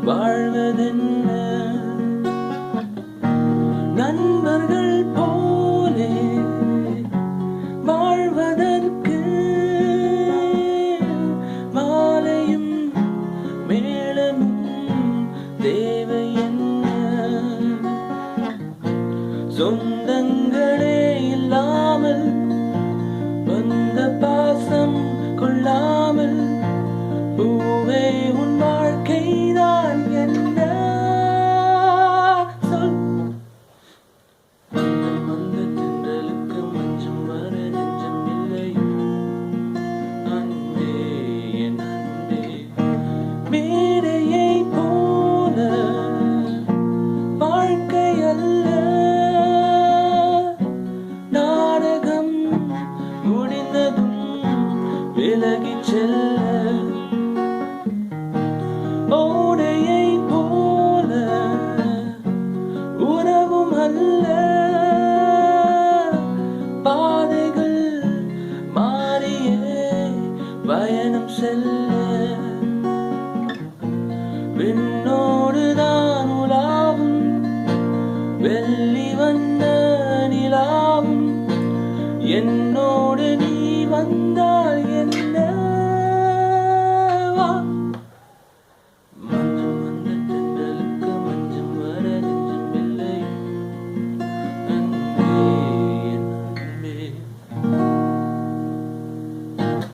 வாழ்வதென்ன நண்பர்கள் போலே வாழ்வதற்கு மாலையும் மேளமும் தேவை என்ன சொந்தங்களே இல்லாமல் வந்த பாசம் கொள்ளாமல் பூவே உன் வாழ்க்கைதான் என்ன சொல் வந்த தென்றலுக்கு மஞ்சம் வர நெஞ்சம் இல்லையோ அன்பே என் அன்பே மேடையை போல வாழ்க்கை அல்ல நாடகம் முடிந்ததும் விலகிச் செல்ல ஓடையை போல உறவும் அல்ல பாதைகள் மாறியே பயணம் செல்ல